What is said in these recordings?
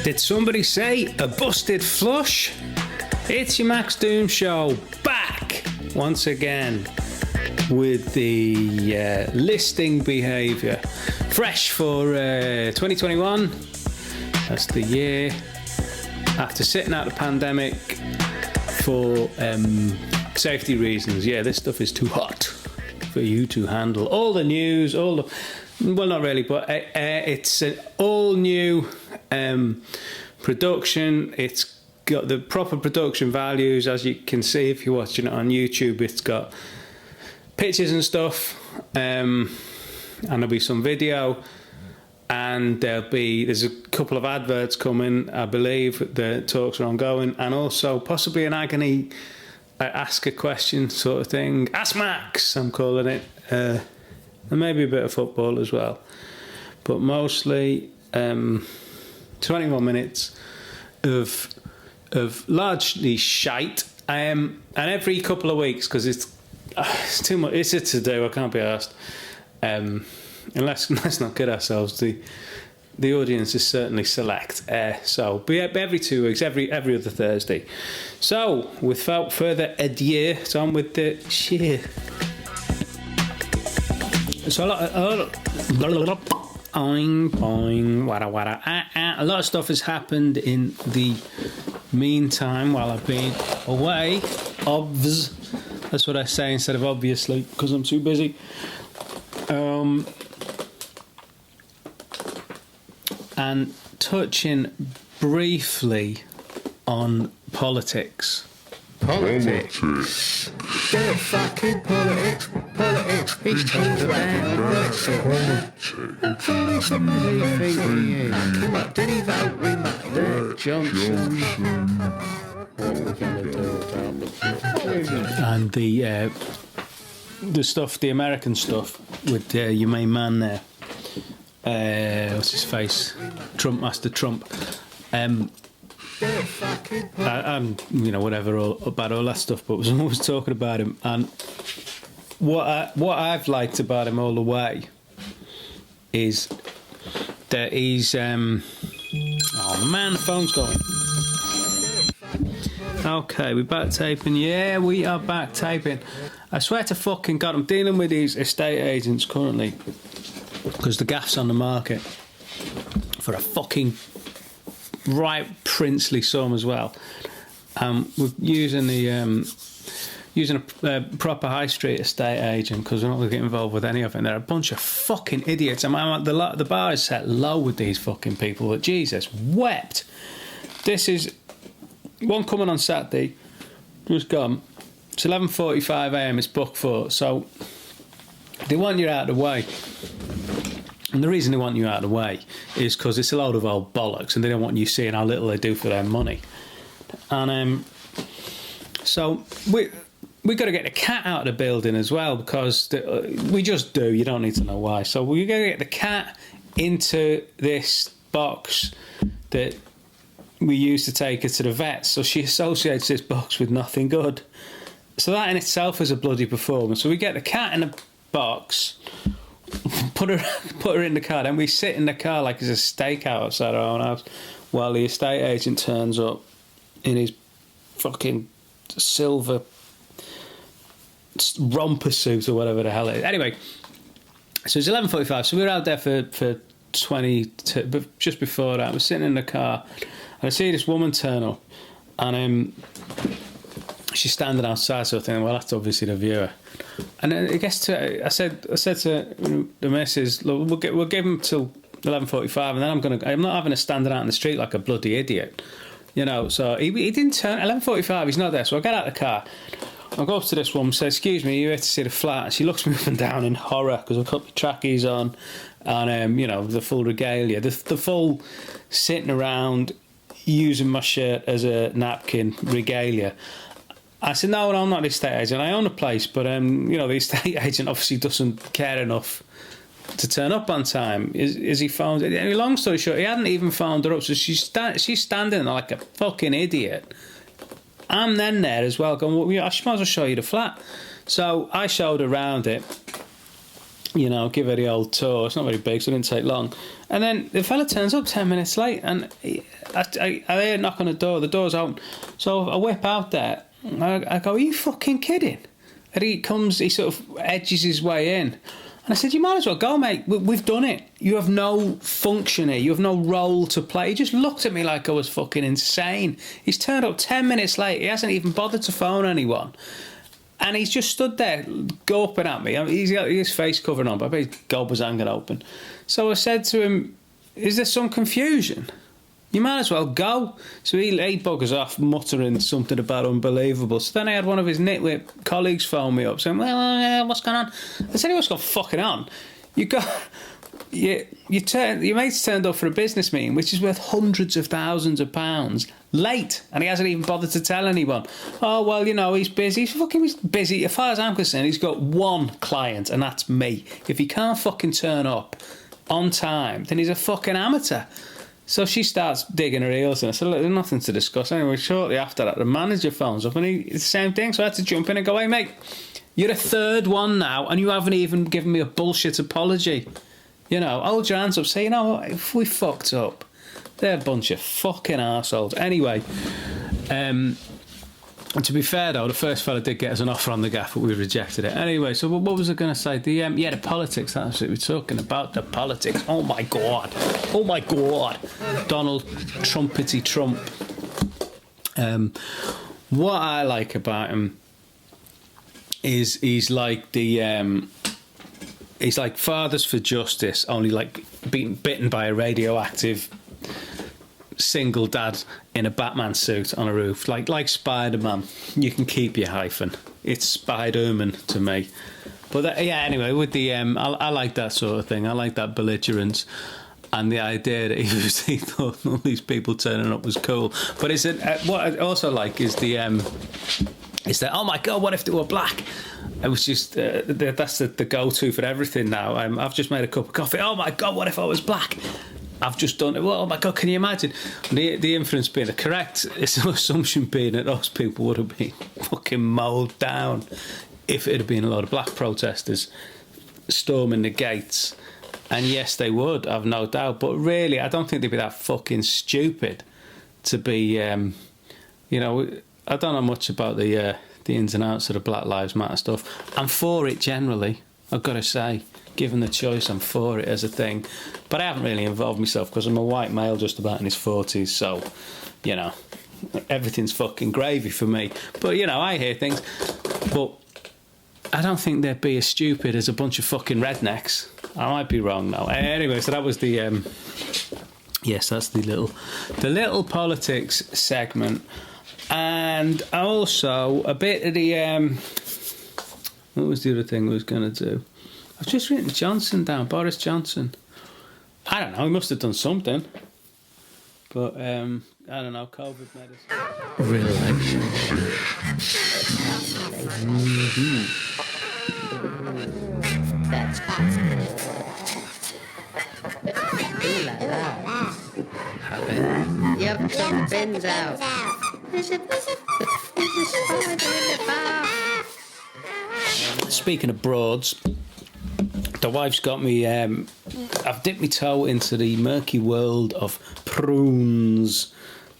Did somebody say a busted flush? It's your Max Doom show, back once again with the listing behaviour. Fresh for 2021. That's the year after sitting out the pandemic for safety reasons. Yeah, this stuff is too hot for you to handle. All the news, well, not really, but it's an all new production. It's got the proper production values, as you can see if you're watching it on YouTube. It's got pictures and stuff, and there'll be some video, and there's a couple of adverts coming, I believe. The talks are ongoing, and also possibly an agony ask a question sort of thing. Ask Max, I'm calling it, and maybe a bit of football as well, but mostly 21 minutes of largely shite, and every couple of weeks, because it's too much. It's a to-do. I can't be asked. And let's not kid ourselves. The audience is certainly select. So be every 2 weeks, every other Thursday. So without further ado, it's on with the shit. So a lot of stuff has happened in the meantime while I've been away. That's what I say instead of obviously, because I'm too busy. And touching briefly on politics. Politics. Get fucking politics. Politics. He's talking about politics. Did he vote with Matt Johnson? What are we going to do about the... And the stuff, the American stuff with your main man there. What's his face? Master Trump. I'm, whatever about all that stuff, but someone was talking about him, and what I've liked about him all the way is that he's oh man, the phone's going. Okay, we're back taping. Yeah, we are back taping. I swear to fucking God, I'm dealing with these estate agents currently because the gaff's on the market for a fucking right princely sum as well. We're using a proper high street estate agent because we're not going to get involved with any of it. They're a bunch of fucking idiots. The bar is set low with these fucking people. But Jesus wept. This is one coming on Saturday. Just gone. It's 11:45 a.m. It's booked for. So they want you out of the way. And the reason they want you out of the way is because it's a load of old bollocks and they don't want you seeing how little they do for their money. And so we got to get the cat out of the building as well, because we just do. You don't need to know why. So we got to get the cat into this box that we use to take her to the vet. So she associates this box with nothing good. So that in itself is a bloody performance. So we get the cat in a box, put her in the car, then we sit in the car like it's a stakeout outside our own house while the estate agent turns up in his fucking silver romper suit or whatever the hell it is. Anyway, so it's 11:45, so we were out there for 20 but just before that we're sitting in the car and I see this woman turn up, and she's standing outside, so I think, well, that's obviously the viewer. And I guess I said to the missus, look, we'll give him till 11:45, and then I'm not having to stand out in the street like a bloody idiot, So he didn't turn 11:45. He's not there, so I get out of the car. I go up to this woman, say, "Excuse me, you here to see the flat?" And she looks me up and down in horror because I've got my trackies on, and the full regalia, the full sitting around using my shirt as a napkin regalia. I said, no, I'm not the estate agent. I own a place, but the estate agent obviously doesn't care enough to turn up on time. Is he phoned? Anyway, long story short, he hadn't even phoned her up, so she's standing there like a fucking idiot. I'm then there as well, going, well, I might as well show you the flat. So I showed her around it, you know, give her the old tour. It's not very big, so it didn't take long. And then the fella turns up 10 minutes late, and I hear a knock on the door. The door's open. So I whip out there. I go, are you fucking kidding? And he sort of edges his way in. And I said, you might as well go, mate. We've done it. You have no function here. You have no role to play. He just looked at me like I was fucking insane. He's turned up 10 minutes late. He hasn't even bothered to phone anyone. And he's just stood there gawping at me. I mean, he's got his face covered on, but I bet his gob was hanging open. So I said to him, is there some confusion? You might as well go. So he buggers off, muttering something about unbelievable. So then I had one of his nitwit colleagues phone me up, saying, well, what's going on? I said, what's going fucking on? Your mate's turned up for a business meeting, which is worth hundreds of thousands of pounds, late, and he hasn't even bothered to tell anyone. Oh, well, you know, he's busy. He's busy. As far as I'm concerned, he's got one client, and that's me. If he can't fucking turn up on time, then he's a fucking amateur. So she starts digging her heels in. I said, look, there's nothing to discuss. Anyway, shortly after that, the manager phones up, and it's the same thing. So I had to jump in and go, hey, mate, you're a third one now, and you haven't even given me a bullshit apology. You know, hold your hands up, say, you know what, if we fucked up, they're a bunch of fucking arseholes. Anyway, and to be fair, though, the first fella did get us an offer on the gaff, but we rejected it. Anyway, so what was I going to say? The politics, that's what we're talking about, the politics. Oh, my God. Oh, my God. Donald Trumpety Trump. What I like about him is he's like he's like Fathers for Justice, only like being bitten by a radioactive single dad in a Batman suit on a roof, like Spider-Man. You can keep your hyphen. It's Spider-Man to me. But yeah, anyway, with the I like that sort of thing. I like that belligerence and the idea that he thought all these people turning up was cool. But it's what I also like is is that, oh my God, what if they were black? It was just that's the go-to for everything now. I've just made a cup of coffee. Oh my God, what if I was black? I've just done it. Well, oh my God, can you imagine? The inference being correct, it's an assumption being that those people would have been fucking mowed down if it had been a lot of black protesters storming the gates. And yes, they would, I've no doubt. But really, I don't think they'd be that fucking stupid to be, you know, I don't know much about the ins and outs of the Black Lives Matter stuff. I'm for it generally, I've got to say. Given the choice, I'm for it as a thing. But I haven't really involved myself because I'm a white male just about in his 40s, so, you know, everything's fucking gravy for me. But, you know, I hear things. But I don't think they'd be as stupid as a bunch of fucking rednecks. I might be wrong now. Anyway, so that was the... yes, that's the little politics segment. And also a bit of the... what was the other thing I was going to do? I've just written Johnson down, Boris Johnson. I don't know, he must have done something. But, I don't know, COVID medicine. Relationship. That's Yep, some bins out. There's a spider in the bar. Speaking of broads, the wife's got me... I've dipped my toe into the murky world of prunes.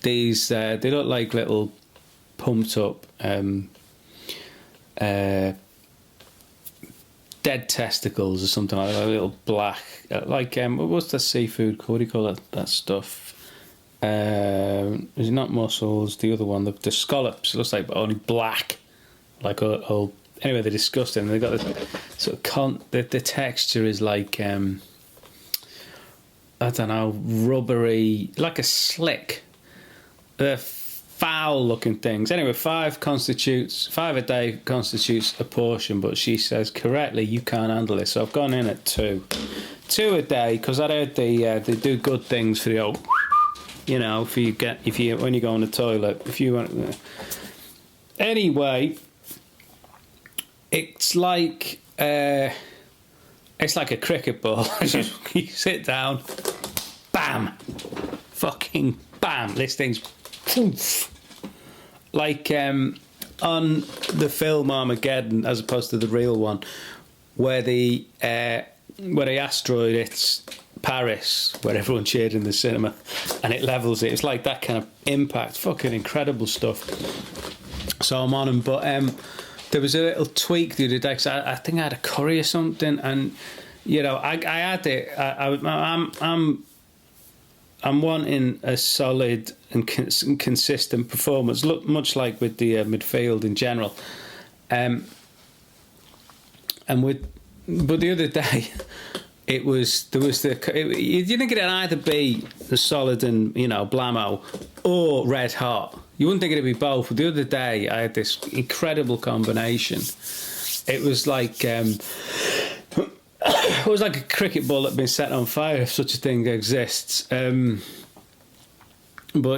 These, they look like little pumped up dead testicles or something like that, a little black, like, what's the seafood called? What do you call that stuff? Is it not mussels? The other one, the scallops. It looks like only black, like old. Anyway, they're disgusting. They've got this sort of the texture is like I don't know, rubbery, like a slick. They're foul-looking things. Anyway, 5 a day constitutes a portion, but she says correctly you can't handle it. So I've gone in at 2 a day because I heard they do good things for the old. You know, when you go on the toilet, if you want. Anyway, it's like a cricket ball. You sit down, bam, fucking bam. This thing's poof. Like on the film Armageddon, as opposed to the real one, where the asteroid hits Paris, where everyone cheered in the cinema, and it levels it. It's like that kind of impact. Fucking incredible stuff. So I'm on them, but there was a little tweak the other day, 'cause I think I had a curry or something, and you know, I had it. I'm wanting a solid and consistent performance, look much like with the midfield in general, but the other day. You didn't get it either be the solid and, you know, blammo or red hot. You wouldn't think it'd be both. But the other day I had this incredible combination. It was like it was like a cricket ball that had been set on fire, if such a thing exists. But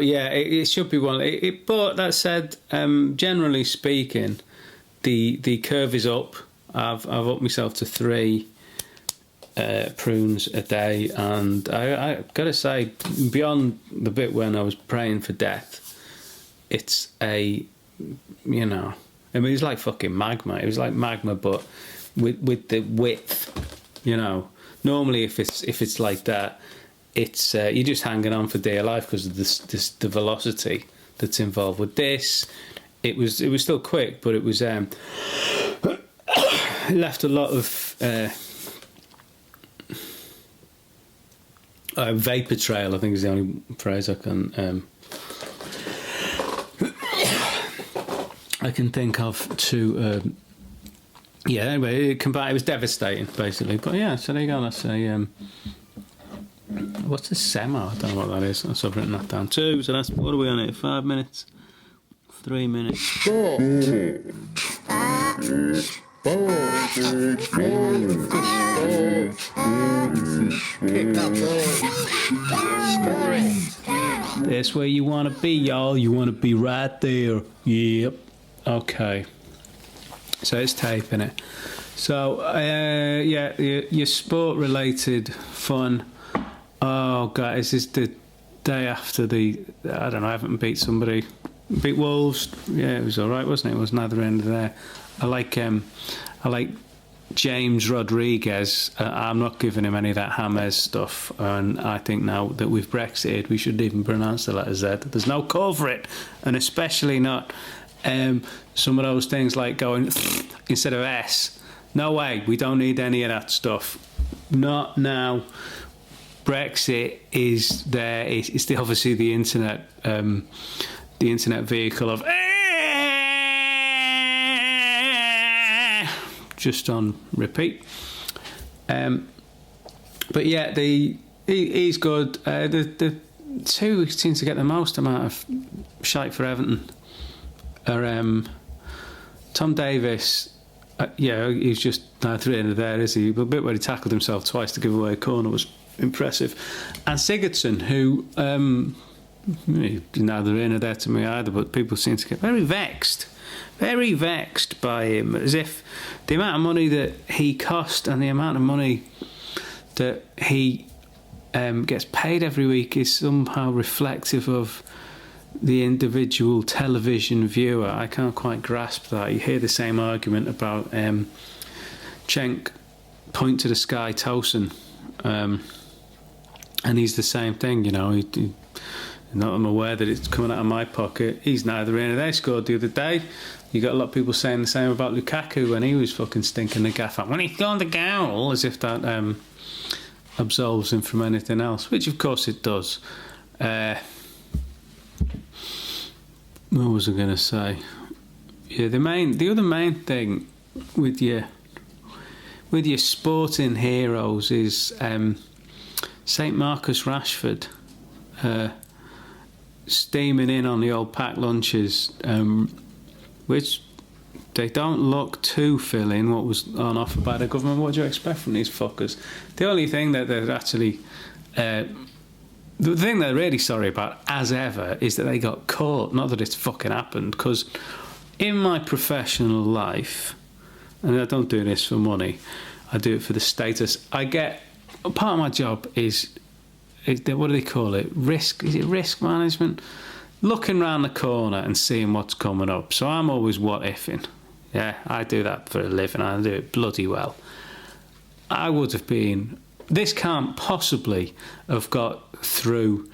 yeah, it should be one. But that said, generally speaking, the curve is up. I've upped myself to 3. Prunes a day, and I gotta say, beyond the bit when I was praying for death, it's you know, I mean, it's like fucking magma. It was like magma, but with the width, you know. Normally, if it's like that, it's you're just hanging on for dear life because of the velocity that's involved. With this, it was still quick, but it was it left a lot of. Vapor trail, I think, is the only phrase I can think of to. Anyway, it was devastating, basically. But yeah, so there you go. That's a what's a sema? I don't know what that is. I've written that down too. So that's, what are we on here? 5 minutes, 3 minutes. That's where you want to be, y'all. You want to be right there. Yep. Okay. So it's taping it. So, your sport-related fun. Oh, guys, this is the day after I haven't beat somebody. Beat Wolves. Yeah, it was all right, wasn't it? It was neither end of there. I like James Rodriguez. I'm not giving him any of that James stuff, and I think now that we've Brexited, we shouldn't even pronounce the letter Z. There's no call for it, and especially not some of those things like going instead of S. No way, we don't need any of that stuff. Not now. Brexit is there. It's obviously the internet vehicle of. Just on repeat, but yeah, he's good. The two who seem to get the most amount of shite for Everton are Tom Davis. He's just neither here nor there, is he? But the bit where he tackled himself twice to give away a corner was impressive. And Sigurdsson, who neither here nor there to me either, but people seem to get very vexed by him, as if the amount of money that he cost and the amount of money that he gets paid every week is somehow reflective of the individual television viewer. I can't quite grasp that. You hear the same argument about Cenk point to the sky Tosin, and he's the same thing, you know. I'm aware that it's coming out of my pocket. He's neither in or there. Scored the other day. You got a lot of people saying the same about Lukaku when he was fucking stinking the gaff out when he scored the goal, as if that absolves him from anything else, which of course it does. What was I going to say? Yeah, the other main thing with your sporting heroes is St Marcus Rashford steaming in on the old packed lunches, which they don't look too filling. What was on offer by the government? What do you expect from these fuckers? The only thing that they're actually the thing they're really sorry about, as ever, is that they got caught. Not that it's fucking happened, because in my professional life, and I don't do this for money, I do it for the status. I get, part of my job is what do they call it? Is it risk management? Looking round the corner and seeing what's coming up. So I'm always what-ifing. Yeah, I do that for a living. I do it bloody well. I would have been... This can't possibly have got through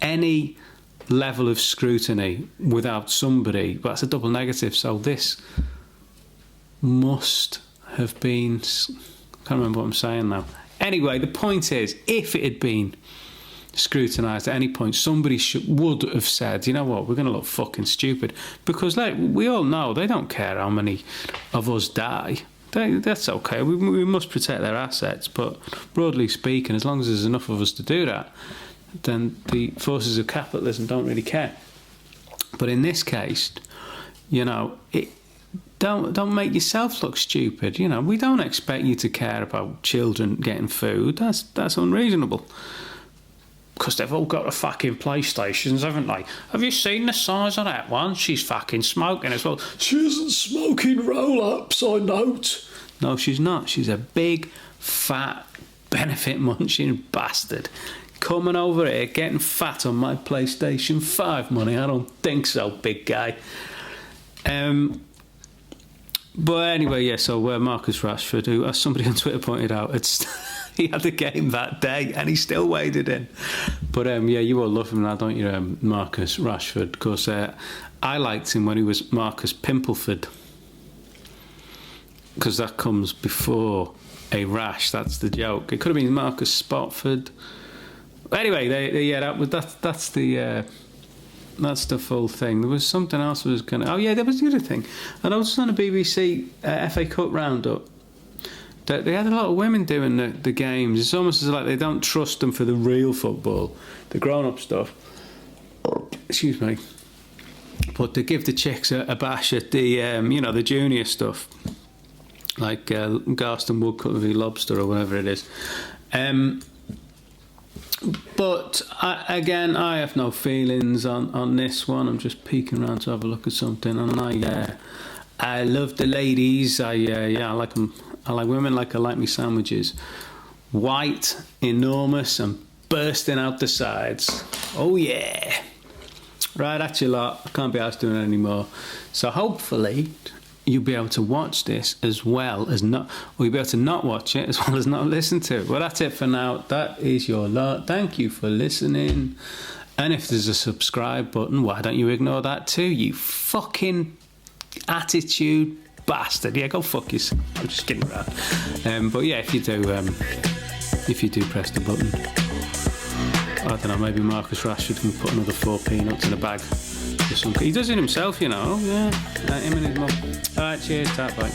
any level of scrutiny without somebody... But that's a double negative, so this must have been... I can't remember what I'm saying now. Anyway, the point is, if it had been scrutinised at any point, somebody would have said, you know what, we're going to look fucking stupid. Because like, we all know they don't care how many of us die. That's okay. We must protect their assets. But broadly speaking, as long as there's enough of us to do that, then the forces of capitalism don't really care. But in this case, you know, don't make yourself look stupid. You know, we don't expect you to care about children getting food. That's unreasonable. Because they've all got the fucking PlayStations, haven't they? Have you seen the size of that one? She's fucking smoking as well. She isn't smoking roll-ups, I note. No, she's not. She's a big, fat, benefit-munching bastard. Coming over here, getting fat on my PlayStation 5 money. I don't think so, big guy. But anyway, yeah, so Marcus Rashford, who, as somebody on Twitter pointed out, he had the game that day and he still waded in. But yeah, you all love him now, don't you, Marcus Rashford? Because I liked him when he was Marcus Pimpleford. Because that comes before a rash, that's the joke. It could have been Marcus Spotford. Anyway, that's the full thing. There was something else I was going to... Oh, yeah, there was the other thing. And I was on a BBC FA Cup roundup. They had a lot of women doing the games. It's almost as like they don't trust them for the real football, the grown-up stuff. Excuse me. But they give the chicks a bash at the, the junior stuff. Like Garston Woodcut v Lobster or whatever it is. But again, I have no feelings on this one. I'm just peeking around to have a look at something, and I love the ladies. I like them. I like women like I like me sandwiches. White, enormous, and bursting out the sides. Oh yeah! Right at you lot. I can't be asked doing it anymore. So hopefully you'll be able to watch this as well as not, or you'll be able to not watch it as well as not listen to it. Well, that's it for now. That is your lot. Thank you for listening. And if there's a subscribe button, why don't you ignore that too, you fucking attitude bastard. Yeah, go fuck yourself. I'm just kidding around. But yeah, if you do press the button, I don't know, maybe Marcus Rashford can put another 4 peanuts in a bag. He does it himself, you know. Yeah, him and his mum. All right, cheers, bye.